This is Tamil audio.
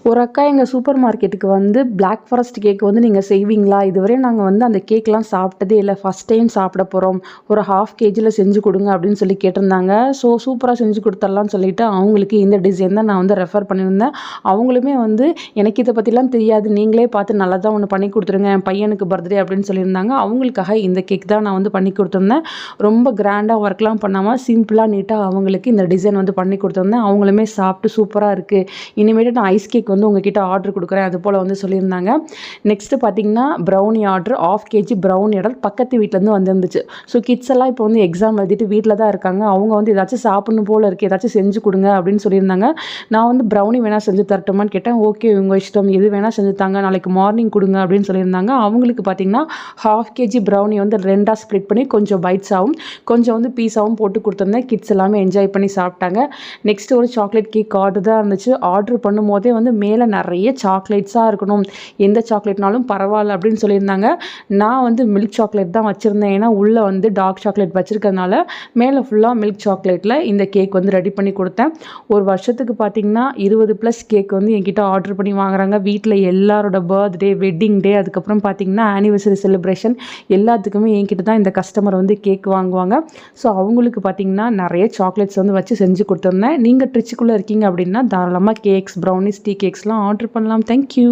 ஒரு அக்கா எங்கள் சூப்பர் மார்க்கெட்டுக்கு வந்து பிளாக் ஃபாரஸ்ட் கேக் வந்து நீங்கள் செய்வீங்களா? இதுவரையும் நாங்கள் வந்து அந்த கேக்லாம் சாப்பிட்டதே இல்லை, ஃபஸ்ட் டைம் சாப்பிட போகிறோம், ஒரு 1/2 kgல செஞ்சு கொடுங்க அப்படின்னு சொல்லி கேட்டிருந்தாங்க. ஸோ சூப்பராக செஞ்சு கொடுத்துர்லான்னு சொல்லிட்டு அவங்களுக்கு இந்த டிசைன் தான் நான் வந்து ரெஃபர் பண்ணியிருந்தேன். அவங்களுமே வந்து எனக்கு இதை பற்றிலாம் தெரியாது, நீங்களே பார்த்து நல்லா தான் ஒன்று பண்ணி கொடுத்துருங்க, என் பையனுக்கு பர்த்டே அப்படின்னு சொல்லியிருந்தாங்க. அவங்களுக்காக இந்த கேக் தான் நான் வந்து பண்ணி கொடுத்துருந்தேன். ரொம்ப கிராண்டாக ஒர்க்லாம் பண்ணாமல் சிம்பிளாக நீட்டாக அவங்களுக்கு இந்த டிசைன் வந்து பண்ணி கொடுத்துருந்தேன். அவங்களுமே சாப்பிட்டு சூப்பராக இருக்குது, இனிமேட்டு நான் ஐஸ் கேக் வந்து உங்ககிட்ட ஆர்டர் கொடுக்குறேன் அது போல் வந்து சொல்லியிருந்தாங்க. நெக்ஸ்ட்டு பார்த்தீங்கன்னா brownie order, 1/2 kg brownie order பக்கத்து வீட்டிலேருந்து வந்துருந்துச்சு. ஸோ கிட்ஸ் எல்லாம் இப்போ வந்து எக்ஸாம் எழுதிட்டு வீட்டில் தான் இருக்காங்க. அவங்க வந்து ஏதாச்சும் சாப்பிடணும் போல் இருக்குது, ஏதாச்சும் செஞ்சு கொடுங்க அப்படின்னு சொல்லியிருந்தாங்க. நான் வந்து ப்ரௌனி வேணால் செஞ்சு தரட்டுமான்னு கேட்டேன். ஓகே உங்கள் இஷ்டம், எது வேணால் செஞ்சு தாங்க, நாளைக்கு மார்னிங் கொடுங்க அப்படின்னு சொல்லியிருந்தாங்க. அவங்களுக்கு பார்த்தீங்கன்னா 1/2 kg ப்ரௌனி வந்து 2ஆக ஸ்ப்ளிட் பண்ணி கொஞ்சம் பைட்ஸாகவும் கொஞ்சம் வந்து பீஸாகவும் போட்டு கொடுத்துருந்தேன். கிட்ஸ் எல்லாமே என்ஜாய் பண்ணி சாப்பிட்டாங்க. நெக்ஸ்ட் ஒரு சாக்லேட் கேக் ஆர்டர் தான் இருந்துச்சு. ஆர்டர் பண்ணும்போதே வந்து மேலே நிறைய சாக்லேட்ஸாக இருக்கணும், எந்த சாக்லேட்னாலும் பரவாயில்ல அப்படின்னு சொல்லியிருந்தாங்க. நான் வந்து மில்க் சாக்லேட் தான் வச்சுருந்தேன், ஏன்னா உள்ளே வந்து டார்க் சாக்லேட் வச்சுருக்கிறதுனால மேலே ஃபுல்லாக மில்க் சாக்லேட்டில் இந்த கேக் வந்து ரெடி பண்ணி கொடுத்தேன். ஒரு வருஷத்துக்கு பார்த்திங்கன்னா 20+ கேக் வந்து என்கிட்ட ஆர்டர் பண்ணி வாங்குறாங்க. வீட்டில் எல்லாரோட பர்த்டே, வெட்டிங் டே, அதுக்கப்புறம் பார்த்திங்கன்னா ஆனிவர்சரி செலிப்ரேஷன் எல்லாத்துக்குமே என்கிட்ட தான் இந்த கஸ்டமர் வந்து கேக் வாங்குவாங்க. ஸோ அவங்களுக்கு பார்த்திங்கன்னா நிறைய சாக்லேட்ஸ் வந்து வச்சு செஞ்சு கொடுத்துருந்தேன். நீங்கள் ட்ரிச்சுக்குள்ளே இருக்கீங்க அப்படின்னா தாராளமாக கேக்ஸ், ப்ரௌனிஸ், டீ கேக்ஸ்லாம் ஆர்டர் பண்ணலாம். தேங்க்யூ.